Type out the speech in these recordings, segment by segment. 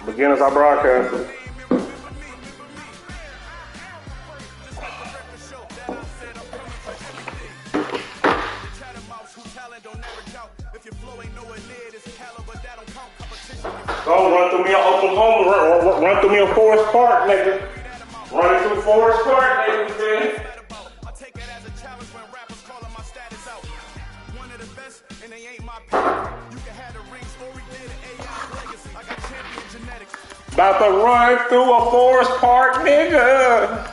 Beginners are broadcasting. Go run through me an Oklahoma, run through me a Forest Park, nigga. Running through Forest Park, nigga, man. I take it as a challenge when rappers calling my status out. One of the best, and they ain't my pick. You can have the rings, story did AI legacy. I got champion genetics. About to run through a Forest Park, nigga.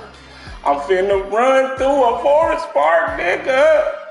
I'm finna run through a Forest Park, nigga.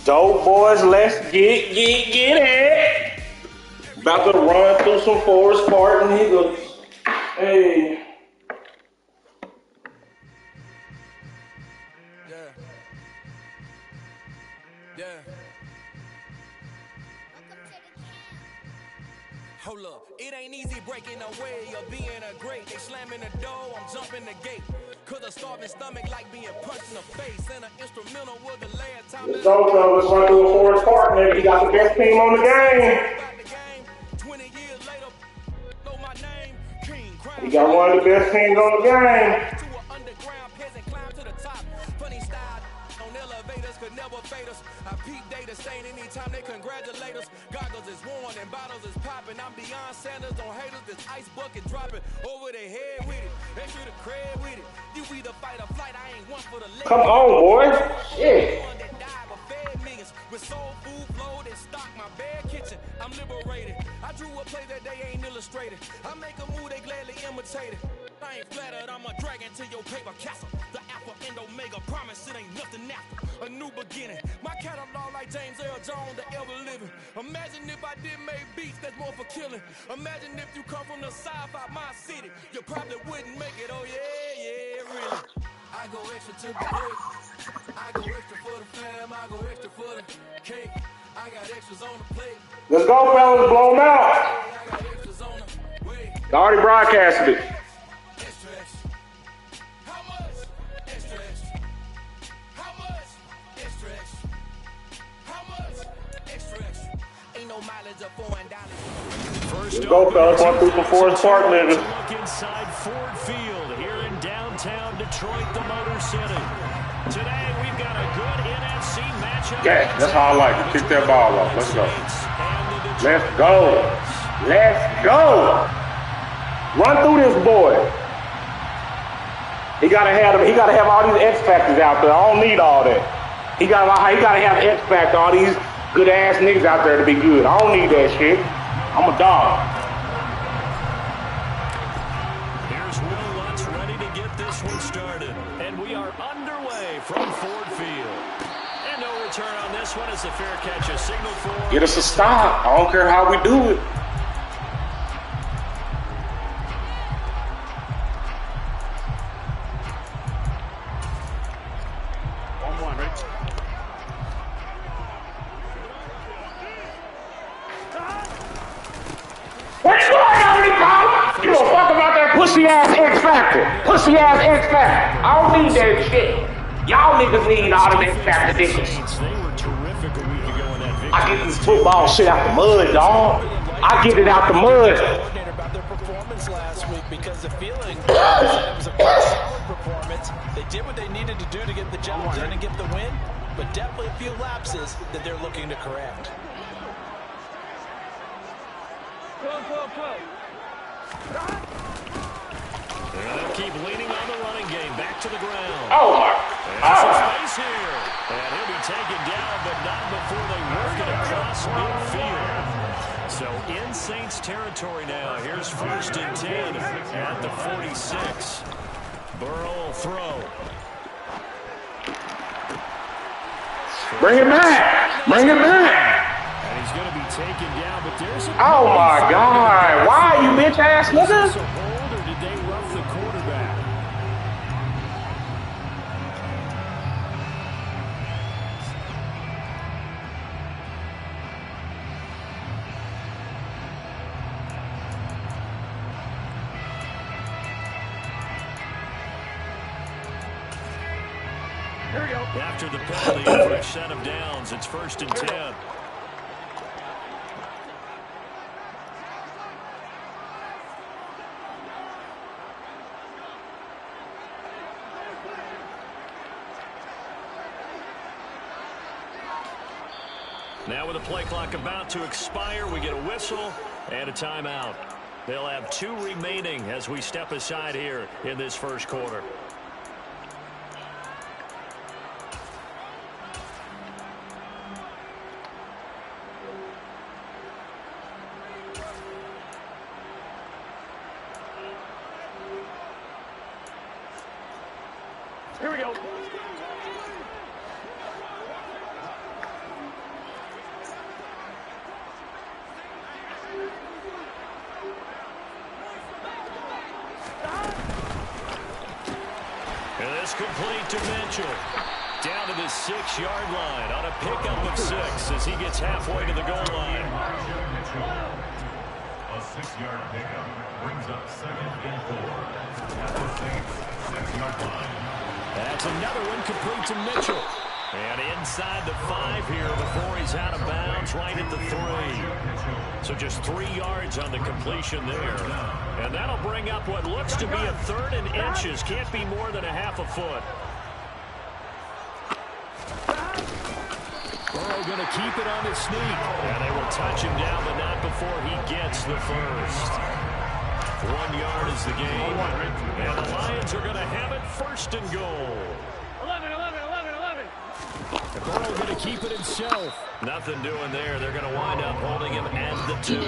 Dope boys, let's get it. About to run through some Forest Park, niggas. Hey. Yeah. Hold up, it ain't easy breaking away or being a great. They slamming the door, I'm jumping the gate. Cause a starving stomach like being punched in the face. And an instrumental was the last time. Let's go, fellas. Let's run through a Forest Park, nigga. He got the best team on the game. 20 years later, know my name. He got one of the best teams on the game. To an underground peasant climb to the top. Funny style on elevators could never fade us. I peep data stain anytime they congratulate us. Goggles is worn and bottles is popping. I'm beyond Sanders on haters. This ice bucket dropping over their head with it. They should have cred with it. You either fight or flight. I ain't one for the leg. Come on, boy. Shit. With soul food flowed and stock my bare kitchen. I'm liberated. I drew a play that they ain't illustrated. I make a move, they gladly imitate it. I ain't flattered, I'm a dragon to your paper castle. The alpha and omega promise it ain't nothing after. A new beginning. My catalog like James Earl Jones, the ever living. Imagine if I did make beats that's more for killing. Imagine if you come from the south out my city. You probably wouldn't make it, oh yeah, really. I go extra to the break. I go extra for the fam. I go extra for the cake. I got extras on the plate. Let's go, fellas. Blow them out. I got extras on the way. I already broadcasted it. Extra, extra. How much? Extra, extra. How much? Extra, extra. How much? Extra, extra. Ain't no mileage of $4. Let's go, fellas. Run through some Forest Park, nigga. Look inside Ford Field here in downtown Detroit, the Motor City. Today we've got a good NFC matchup. Yeah, that's how I like it. Kick that ball off. Let's go. Let's go. Let's go. Run through this boy. He gotta have all these X factors out there. I don't need all that. He gotta have X factor. All these good ass niggas out there to be good. I don't need that shit. I'm a dog. Here's Will Lutz ready to get this one started. And we are underway from Ford Field. And no return on this one as the fair catch a signal for. Get us a stop. I don't care how we do it. What's going on, Nicole? You don't fuck about that pussy ass X Factor. Pussy ass X Factor. I don't need that shit. Y'all niggas need all them X Factor niggas. I get this football shit out the mud, dog. I get it out the mud. About their performance last week because the feeling was a solid performance. They did what they needed to do to get the job done and get the win, but definitely a few lapses that they're looking to correct. They'll keep leaning on the running game. Back to the ground. Oh my. Space here. And he'll be taken down, but not before they work it across midfield. So in Saints territory now. Here's 1st and 10 at the 46. Burrow will throw. Bring it back. Bring it back. And he's going to be taken down, but there's a... Oh, my God. Why, you bitch-ass Is this a nigga? hold, or did they rough the quarterback? Here we go. After the penalty, for a set of downs, it's 1st and 10. Now with the play clock about to expire, we get a whistle and a timeout. They'll have 2 remaining as we step aside here in this first quarter. Here we go. And this complete to Mitchell. Down to the 6-yard line on a pickup of 6 as he gets halfway to the goal line. A 6-yard pickup brings up 2nd and 4 at the Saints 6-yard line. That's another one complete to Mitchell. And inside the 5 here before he's out of bounds, right at the 3. So just 3 yards on the completion there. And that'll bring up what looks to be a 3rd and inches. Can't be more than a half a foot. Burrow going to keep it on his sneak. And they will touch him down, but not before he gets the first. 1 yard is the game. And the Lions are going to have it 1st and goal. 11. And Burrow going to keep it himself. Nothing doing there. They're going to wind up holding him at the 2.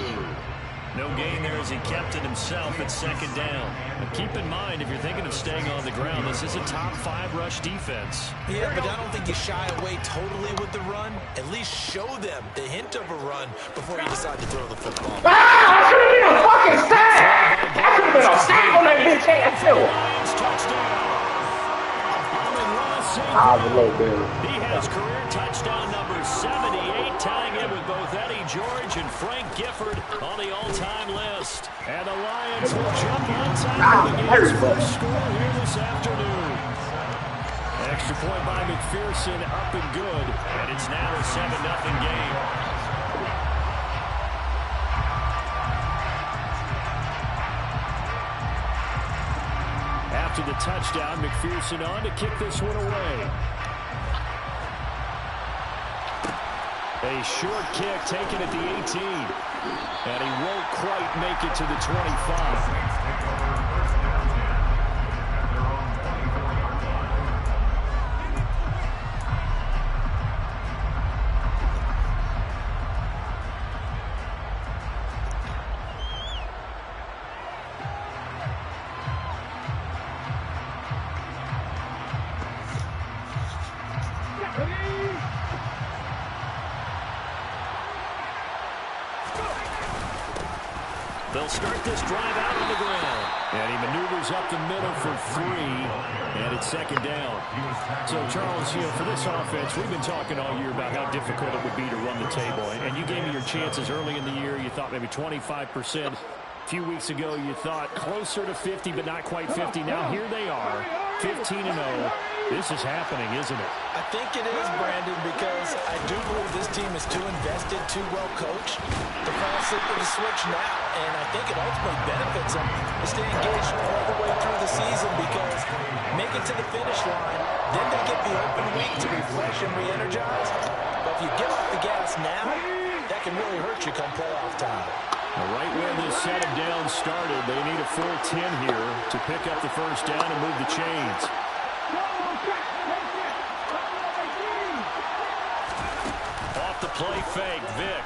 No gain there as he kept it himself at 2nd down. But keep in mind, if you're thinking of staying on the ground, this is a top 5 rush defense. Yeah, but I don't think you shy away totally with the run. At least show them the hint of a run before you decide to throw the football. Ah, I should have been a fucking sack. I should have been a sack on that bitch ass too. Lions touchdown. I was a little bit. He has career touchdown number 78, tying it with both Eddie George and Frank Gifford on the all-time list. And the Lions will jump on top of the game's first score here this afternoon. Extra point by McPherson, up and good. And it's now a 7-0 game. After the touchdown, McPherson on to kick this one away. A short kick taken at the 18. And he won't quite make it to the 25. They'll start this drive out on the ground. And he maneuvers up the middle for 3. And it's 2nd down. So, Charles, for this offense, we've been talking all year about how difficult it would be to run the table. And you gave me your chances early in the year. You thought maybe 25%. A few weeks ago, you thought closer to 50, but not quite 50. Now, here they are, 15-0. This is happening, isn't it? I think it is, Brandon, because I do believe this team is too invested, too well coached to fall asleep with the switch now. And I think it ultimately benefits them to stay engaged all the way through the season because make it to the finish line, then they get the open week to refresh and re-energize. But if you get off the gas now, that can really hurt you come playoff time. Right where this set of downs started, they need a full 10 here to pick up the first down and move the chains. Off the play fake, Vic.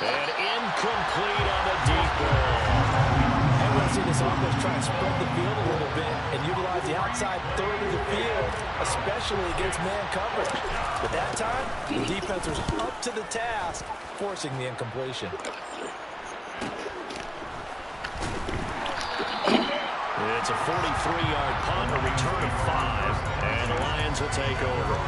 And incomplete on the deep ball. field a little bit and utilize the outside third of the field, especially against man coverage. But that time, the defense was up to the task, forcing the incompletion. It's a 43-yard punt, a return of 5, and the Lions will take over.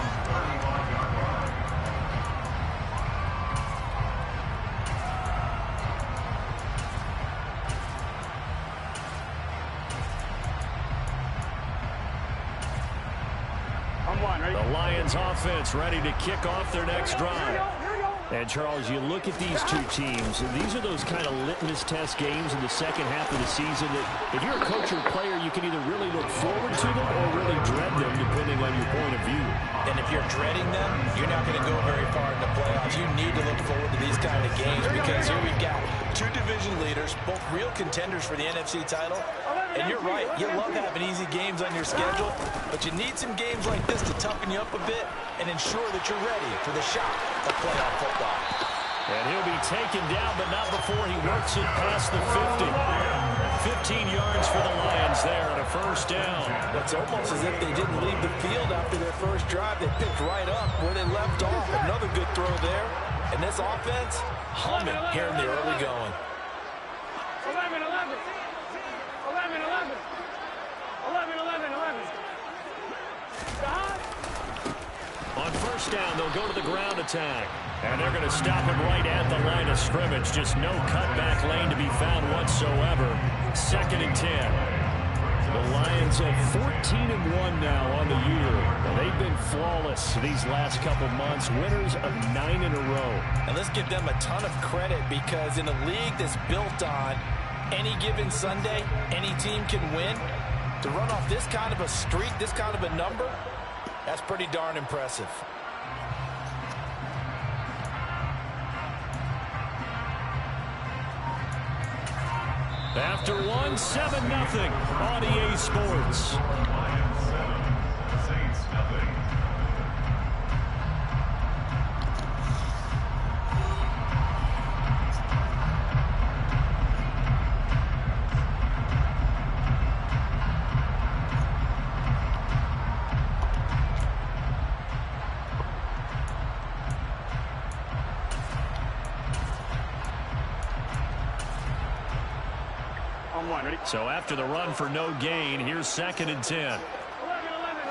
The Lions offense ready to kick off their next drive. And, Charles, you look at these two teams, and these are those kind of litmus test games in the second half of the season that if you're a coach or player, you can either really look forward to them or really dread them, depending on your point of view. And if you're dreading them, you're not going to go very far in the playoffs. You need to look forward to these kind of games because here we've got two division leaders, both real contenders for the NFC title. And you're right, you love having easy games on your schedule, but you need some games like this to toughen you up a bit and ensure that you're ready for the shock of playoff football. And he'll be taken down, but not before he works it past the 50. 15 yards for the Lions there and a first down. It's almost as if they didn't leave the field after their first drive. They picked right up where they left off. Another good throw there. And this offense, humming here in the early going. 11, 11. 11, 11. 11, 11, 11. On first down, they'll go to the ground attack. And they're going to stop him right at the line of scrimmage. Just no cutback lane to be found whatsoever. 2nd and 10. The Lions have 14-1 now on the year. And they've been flawless these last couple months. Winners of 9 in a row. And let's give them a ton of credit because in a league that's built on any given Sunday, any team can win. To run off this kind of a streak, this kind of a number, that's pretty darn impressive. After 1, 7-0 on EA Sports. Lions 7, Saints nothing. So after the run for no gain, here's 2nd and 10. 11, 11,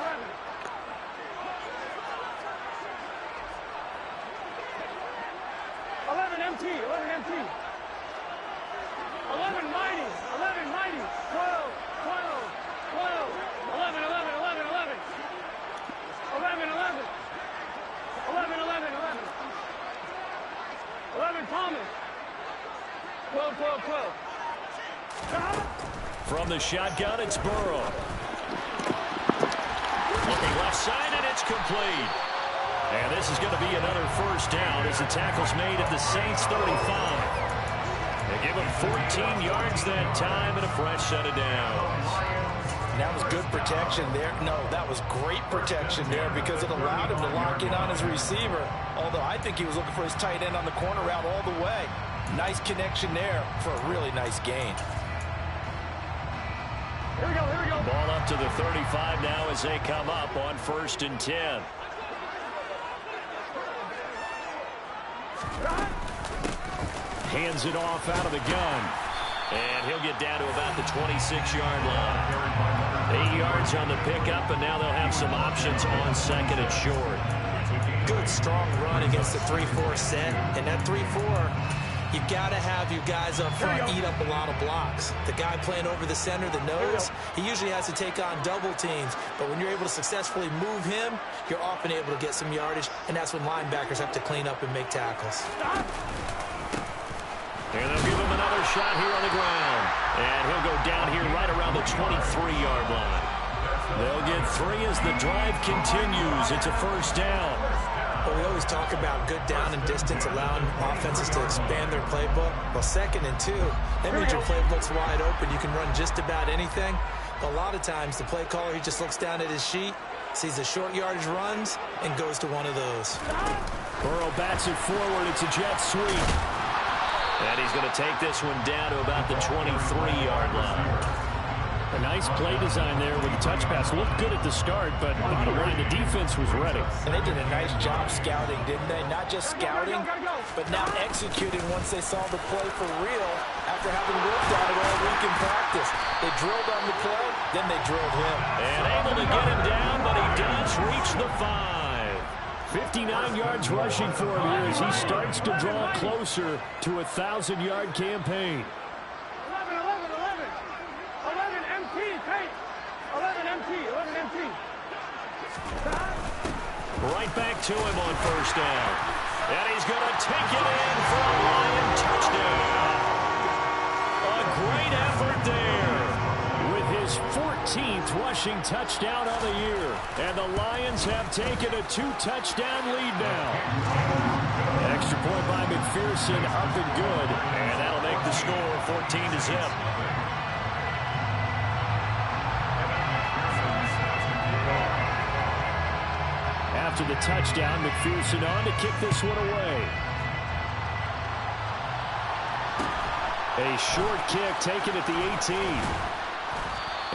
11. 11 MT, 11 MT. 11 mighty, 11 mighty. 12, 12, 12. 11, 11, 11, 11. 11, 11. 11, 11, 11. 11 Thomas. 12, 12, 12. From the shotgun, it's Burrow. Looking left side, and it's complete. And this is going to be another first down as the tackle's made at the Saints' 35. They give him 14 yards that time and a fresh set of downs. That was good protection there. No, that was great protection there because it allowed him to lock in on his receiver. Although I think he was looking for his tight end on the corner route all the way. Nice connection there for a really nice gain. Here we go, here we go. Ball up to the 35 now as they come up on 1st and 10. Hands it off out of the gun. And he'll get down to about the 26-yard line. 8 yards on the pickup, and now they'll have some options on 2nd and short. Good, strong run against the 3-4 set. And that 3-4... you've got to have your guys up front eat up a lot of blocks. The guy playing over the center, the nose, he usually has to take on double teams. But when you're able to successfully move him, you're often able to get some yardage, and that's when linebackers have to clean up and make tackles. And they'll give him another shot here on the ground. And he'll go down here right around the 23-yard line. They'll get 3 as the drive continues. It's a first down. Well, we always talk about good down and distance, allowing offenses to expand their playbook. Well, 2nd and 2, that means your playbook's wide open. You can run just about anything. But a lot of times, the play caller, he just looks down at his sheet, sees the short yardage runs, and goes to one of those. Burrow bats it forward. It's a jet sweep. And he's going to take this one down to about the 23-yard line. A nice play design there with the touch pass. Looked good at the start, but bottom line, the defense was ready. And they did a nice job scouting, didn't they? Not just scouting, but now executing once they saw the play for real after having worked on it all week in practice. They drilled on the play, then they drilled him. And able to get him down, but he does reach the 5. 59 yards rushing for him here as he starts to draw closer to a 1,000-yard campaign. 11 MT. Right back to him on first down. And he's going to take it in for a Lion touchdown. A great effort there with his 14th rushing touchdown of the year. And the Lions have taken a 2-touchdown lead now. Extra point by McPherson, up and good. And that'll make the score 14-0. After the touchdown, McPherson on to kick this one away. A short kick taken at the 18.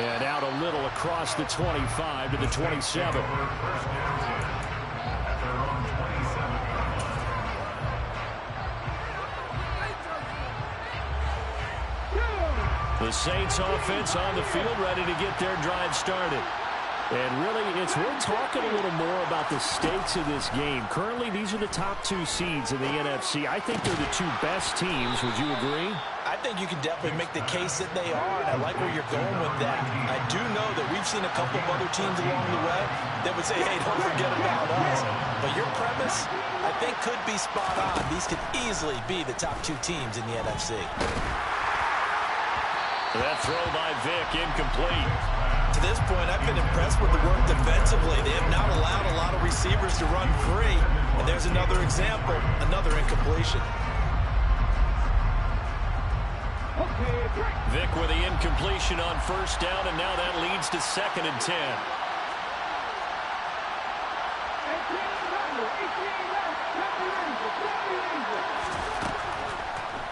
And out a little across the 25 to the 27. The Saints offense on the field, ready to get their drive started. And really, it's worth talking a little more about the stakes of this game. Currently, these are the top 2 seeds in the NFC. I think they're the 2 best teams. Would you agree? I think you can definitely make the case that they are, and I like where you're going with that. I do know that we've seen a couple of other teams along the way that would say, hey, don't forget about us. But your premise, I think, could be spot on. These could easily be the top 2 teams in the NFC. That throw by Vic, incomplete. To this point, I've been impressed with the work defensively. They have not allowed a lot of receivers to run free. And there's another example, another incompletion. Vic with the incompletion on first down, and now that leads to 2nd and 10.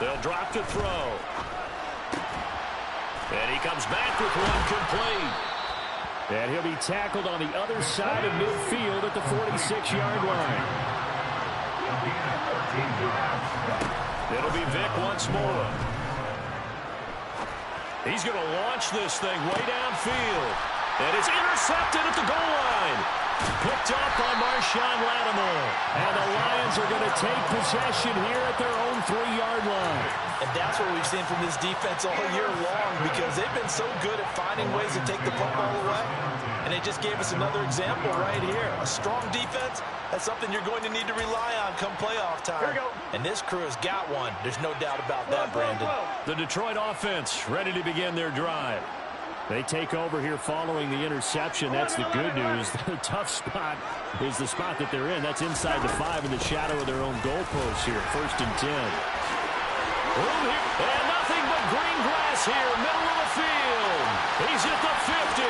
They'll drop to throw. And he comes back with one complete. And he'll be tackled on the other side of midfield at the 46-yard line. It'll be Vic once more. He's going to launch this thing way downfield. And it's intercepted at the goal line. Picked up by Marshawn Lattimore. And the Lions are going to take possession here at their own 3-yard line. And that's what we've seen from this defense all year long, because they've been so good at finding ways to take the football away. And they just gave us another example right here. A strong defense, that's something you're going to need to rely on come playoff time. And this crew has got one. There's no doubt about that, Brandon. The Detroit offense ready to begin their drive. They take over here following the interception. That's the good news. The tough spot is the spot that they're in. That's inside the 5 in the shadow of their own goalpost here. 1st and 10. Room here, and nothing but green grass here, middle of the field. He's at the 50.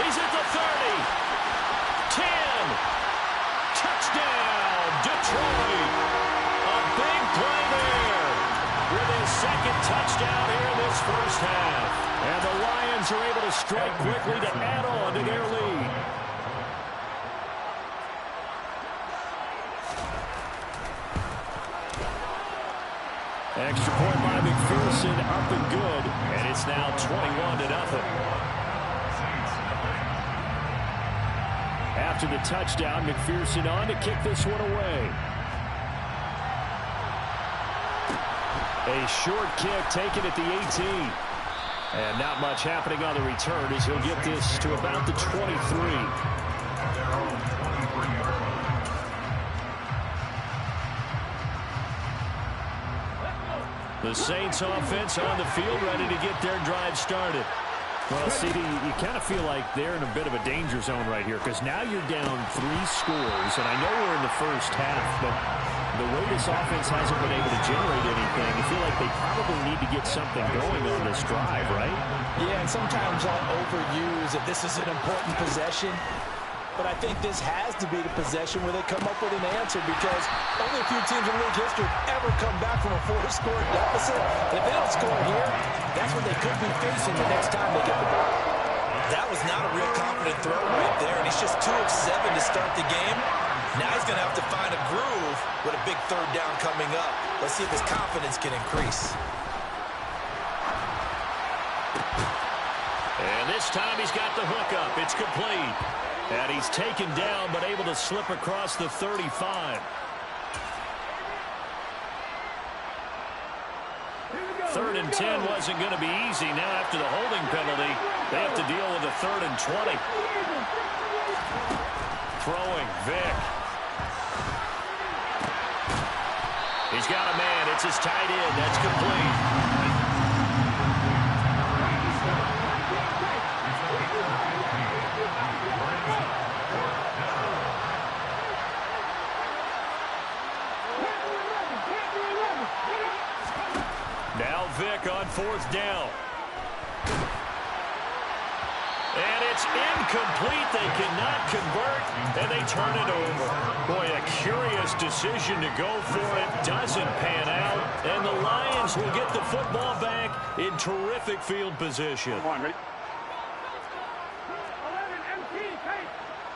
He's at the 30. 10. Touchdown, Detroit. A big play there with his 2nd touchdown here in this first half. And the Lions are able to strike quickly to add on to their lead. Extra point by McPherson, up and good, and it's now 21-0. After the touchdown, McPherson on to kick this one away. A short kick taken at the 18. And not much happening on the return as he'll get this to about the 23. The Saints offense on the field ready to get their drive started. Well, CD, you kind of feel like they're in a bit of a danger zone right here, because now you're down 3 scores, and I know we're in the first half, but the way this offense hasn't been able to generate anything, you feel like they probably need to get something going on this drive, right? Yeah, and sometimes I'll overuse if this is an important possession. But I think this has to be the possession where they come up with an answer, because only a few teams in league history have ever come back from a 4-score deficit. And if they don't score here, that's what they could be facing the next time they get the ball. That was not a real confident throw right there, and he's just 2 of 7 to start the game. Now he's going to have to find a groove with a big third down coming up. Let's see if his confidence can increase. And this time he's got the hook up. It's complete. And he's taken down but able to slip across the 35. 3rd and 10 wasn't going to be easy. Now after the holding penalty, they have to deal with a 3rd and 20. Throwing, Vick. He's got a man. It's his tight end. That's complete. Now Vick on 4th down. And it's incomplete. They cannot convert, and they turn it over. Boy, a curious decision to go for it. Doesn't pan out, and the Lions will get the football back in terrific field position. Come on, ready? 11 MT, pace.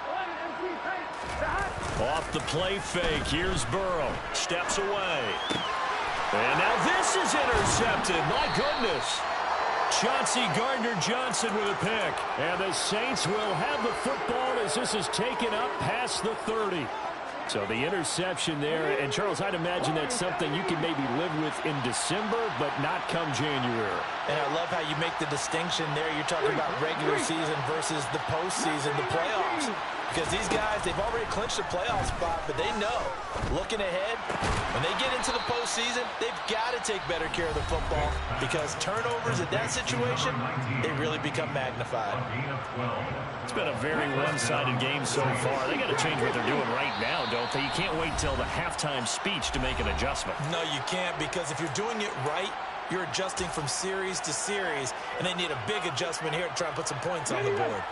11 MT, pace. Off the play fake, here's Burrow. Steps away. And now this is intercepted. My goodness. Chauncey Gardner-Johnson with a pick. And the Saints will have the football as this is taken up past the 30. So the interception there. And, Charles, I'd imagine that's something you can maybe live with in December, but not come January. And I love how you make the distinction there. You're talking about regular season versus the postseason, the playoffs. Because these guys, they've already clinched a playoff spot, but they know, looking ahead, when they get into the postseason, they've got to take better care of the football because turnovers in that situation, they really become magnified. It's been a very one-sided game so far. They got to change what they're doing right now, don't they? You can't wait till the halftime speech to make an adjustment. No, you can't, because if you're doing it right, you're adjusting from series to series, and they need a big adjustment here to try and put some points on the board.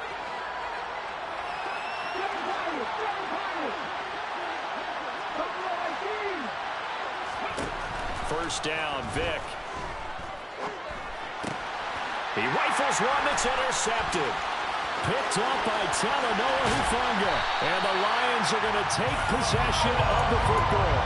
First down, Vick. He rifles one that's intercepted. Picked up by Talanoa Hufanga. And the Lions are going to take possession of the football.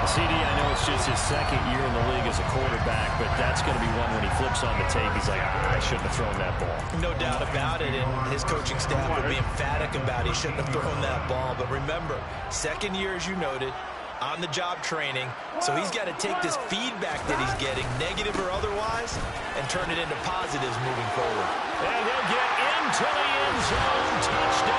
CD, I know it's just his 2nd year in the league as a quarterback, but that's going to be one when he flips on the tape. He's like, I shouldn't have thrown that ball. No doubt about it, and his coaching staff will be emphatic about he shouldn't have thrown that ball. But remember, 2nd year, as you noted, on-the-job training, so he's got to take this feedback that he's getting, negative or otherwise, and turn it into positives moving forward. And he'll get into the end zone. Touchdown.